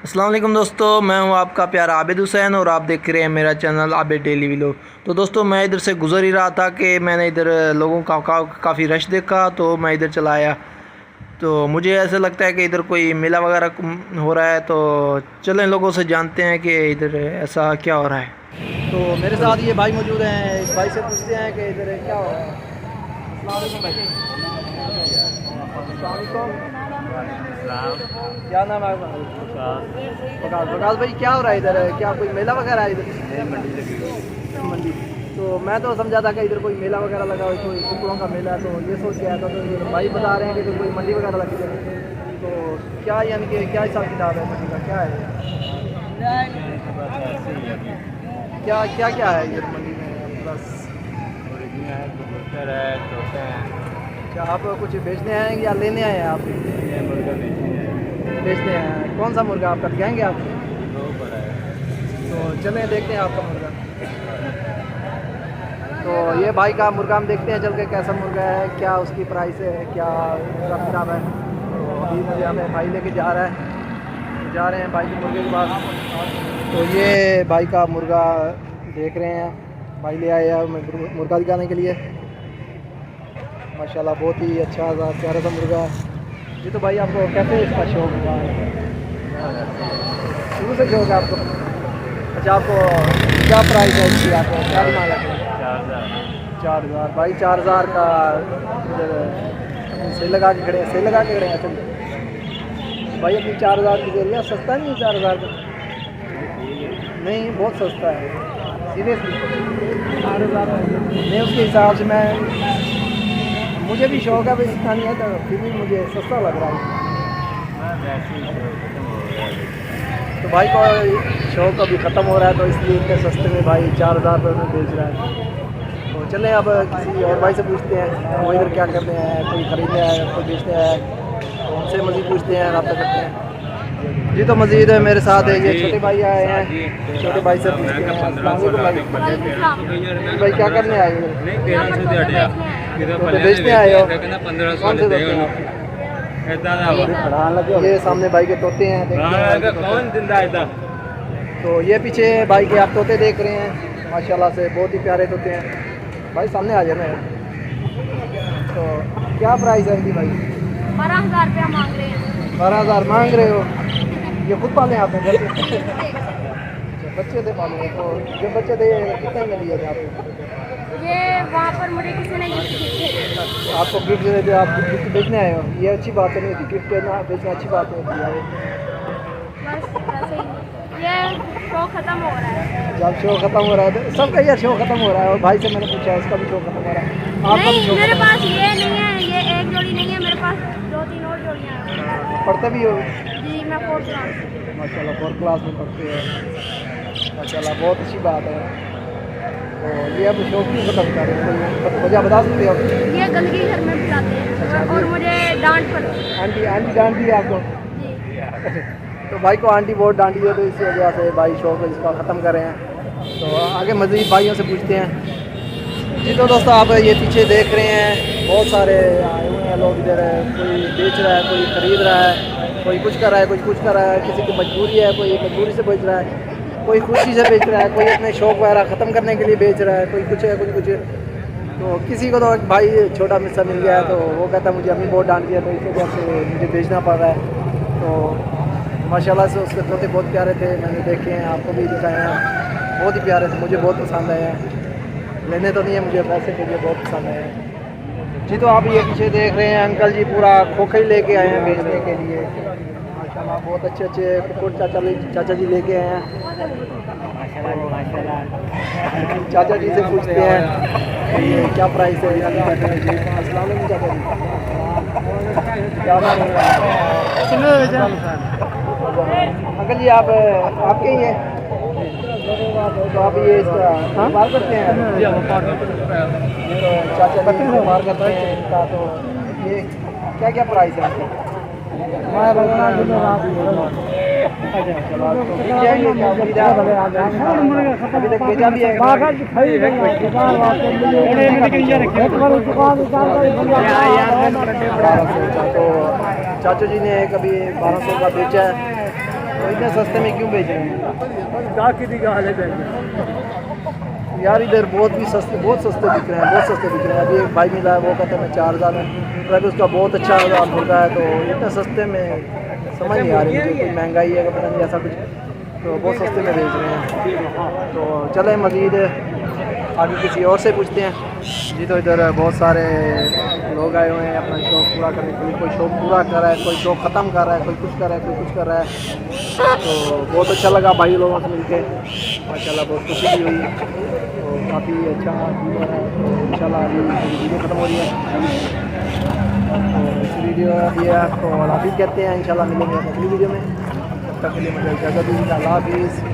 अस्सलाम वालेकुम दोस्तों, मैं हूं आपका प्यारा आबिद हुसैन और आप देख रहे हैं मेरा चैनल आबिद डेली व्लॉग। तो दोस्तों मैं इधर से गुज़र ही रहा था कि मैंने इधर लोगों का काफ़ी रश देखा, तो मैं इधर चला आया। तो मुझे ऐसा लगता है कि इधर कोई मेला वगैरह हो रहा है, तो चलें लोगों से जानते हैं कि इधर ऐसा क्या हो रहा है। तो मेरे साथ ये भाई मौजूद हैं, इस भाई से पूछते हैं कि इधर क्या हो रहा है। अस्सलाम वालेकुम। क्या नाम है आपका? प्रकाश भाई, क्या हो रहा है इधर? क्या कोई मेला वगैरह है इधर? मंडी। तो मैं तो समझा था कि इधर कोई मेला वगैरह लगा हो, कोई कुकड़ों का मेला, तो ये सोच के आया था। तो ये भाई बता रहे हैं कि इधर कोई मंडी वगैरह लगी है। तो क्या यानी कि क्या हिसाब किताब है मंडी का, क्या है? क्या क्या क्या है इधर मंडी में? प्लस क्या आप कुछ बेचने आए हैं या लेने आए हैं? आप बेचते हैं। कौन सा मुर्गा आपका दिखाएंगे आप? तो चलें देखते हैं आपका मुर्गा। तो ये भाई का मुर्गा हम देखते हैं चल के, कैसा मुर्गा है, क्या उसकी प्राइस है, क्या हिसाब किताब है। तो अभी मुझे हमें भाई लेके जा रहा है, जा रहे हैं भाई के मुर्गे के पास। तो ये भाई का मुर्गा देख रहे हैं, भाई ले आए हैं मुर्गा दिखाने के लिए। माशाल्लाह बहुत ही अच्छा सा प्यारा सा मुर्गा है जी। तो भाई आपको कैसे इसका शौक हुआ है? शुरू से शौक है आपको? अच्छा, आपको क्या प्राइस है इसकी? आपको क्या डिमांड है? 4,000। भाई 4,000 का इधर सेल लगा के खड़े हैं, सेल लगा के खड़े हैं। चलिए भाई, अपनी 4,000 की दे रही है। सस्ता नहीं है 4,000 का? नहीं, बहुत सस्ता है सीरियसली। 4,000 नहीं, उसके हिसाब से मैं, मुझे भी शौक है, इतना नहीं है, तो फिर भी मुझे सस्ता लग रहा है। तो भाई को शौक अभी ख़त्म हो रहा है, तो इसलिए इतने सस्ते में भाई 4,000 रुपये में बेच रहा है। तो चलें अब किसी और भाई से पूछते हैं वो इधर क्या करते हैं, कोई खरीदने आया, कोई बेचने आया, तो उनसे मज़ीद पूछते हैं, रब्ता करते हैं जी। तो मज़ीद मेरे साथ है ये छोटे भाई आए हैं, छोटे भाई से पूछते हैं। अस्सलाम वालेकुम भाई, क्या करने आए इधर? तो बेचने आए हो? कौन से तोते हैं आप? ये सामने भाई के तोते हैं। तो ये पीछे भाई के आप तोते देख रहे हैं, माशाल्लाह से बहुत ही प्यारे तोते हैं। भाई सामने आ जाना है। तो क्या प्राइस है इनकी भाई? 12,000 रुपया मांग रहे हैं। 12,000 मांग रहे हो? ये खुद पाले आपने घर पे? बच्चे थे पाले? तो जो बच्चे थे कितने में लिए थे आपको? ये वहाँ पर मुझे किसी ने गिफ्ट दिए। आपको गिफ्ट दे दे, आप गिफ्ट बेचने आए हो? ये अच्छी बात नहीं होती, गिफ्ट देना बेचना अच्छी बात नहीं होती है। बस वैसे ही ये शो ख़त्म हो रहा है। जब शो खत्म हो रहा है तो सबका यार शो खत्म हो रहा है। और भाई से मैंने पूछा, इसका भी शो खत्म हो रहा है, आपका भी नहीं, शो मेरे खत्म? पास ये नहीं है, ये एक जोड़ी नहीं है, मेरे पास 2-3 और जोड़ियाँ हैं। पढ़ते भी हो? जी, मैं 4th क्लास। माशाल्लाह 4th क्लास में पढ़ते हैं, माशाल्लाह बहुत अच्छी बात है। तो ये अब शौक क्यों खत्म कर रहे हैं, कोई वजह बता सकते हो? ये गंदगी घर में फैलाते हैं और मुझे डांट पड़ती है। आंटी डांटी है आपको? जी। तो भाई को आंटी बहुत डांटी है, तो इसी वजह से भाई शौक इसका ख़त्म कर रहे हैं। तो आगे मज़ीद भाइयों से पूछते हैं जी। तो दोस्तों आप ये पीछे देख रहे हैं, बहुत सारे आए हुए हैं लोग इधर। कोई बेच रहा है, कोई ख़रीद रहा है, कोई कुछ कर रहा है, कोई कुछ कर रहा है। किसी की मजबूरी है, कोई मजबूरी से बेच रहा है, कोई खुशी से बेच रहा है, कोई अपने शौक वगैरह ख़त्म करने के लिए बेच रहा है, कोई कुछ है, कुछ। तो किसी को तो भाई छोटा मिस्सा मिल गया है, तो वो कहता है मुझे अम्मी बहुत डांट दिया, तो इस वजह से मुझे बेचना पड़ रहा है। तो माशाल्लाह से उसके तोते बहुत प्यारे थे, मैंने देखे हैं, आपको भी दिखाए हैं, बहुत ही प्यारे थे, मुझे बहुत पसंद आए हैं। लेने तो नहीं है, मुझे पैसे के लिए बहुत पसंद आए हैं जी। तो आप ये पीछे देख रहे हैं, अंकल जी पूरा खोखा ही लेके आए हैं बेचने के लिए। माशाल्लाह बहुत अच्छे अच्छे कुकुर चाचा जी लेके आए हैं। चाचा जी से पूछते हैं ये क्या प्राइस है जी। अस्सलाम वालेकुम चाचा जी, क्या नाम है? अंकल जी आप आपके ही हैं? तो आप ये इसका व्यापार करते हैं? तो चाचा जी व्यापार करते हैं इसका। तो ये क्या क्या प्राइस है आपको? अभी तक बेचा भी है? तो चाचा जी ने कभी 1200 का बेचा है, तो इतने सस्ते में क्यों बेच रहे हैं यार? इधर बहुत सस्ते बिक रहे हैं, बहुत सस्ते बिक रहे हैं। अभी एक भाई मिला है, वो कहते हैं मैं 4000 में, ट्रक उसका बहुत अच्छा मुर्गा है। तो इतने सस्ते में समझ नहीं आ रही मुझे, कोई महंगाई है पता नहीं ऐसा कुछ, तो बहुत सस्ते में बेच रहे हैं। तो चलें मज़ीद आगे किसी और से पूछते हैं जी। तो इधर बहुत सारे लोग आए हुए हैं अपना शौक़ पूरा करने के लिए। कोई शौक़ पूरा कर रहा है, कोई शौक़ ख़त्म कर रहा है, कोई कुछ कर रहा है, कोई कुछ कर रहा है। तो बहुत अच्छा लगा भाई लोगों से मिलके, माशाल्लाह बहुत खुशी भी हुई। तो काफ़ी अच्छा फील हो रहा है। तो इंशाल्लाह अभी वीडियो ख़त्म हो रही है, तो इस वीडियो अभी आपको हाफिज़ कहते हैं। इंशाल्लाह मिलेंगे अगली वीडियो में, तब तक के लिए मुझे इजाज़त दीजिए। अल्लाह हाफिज़।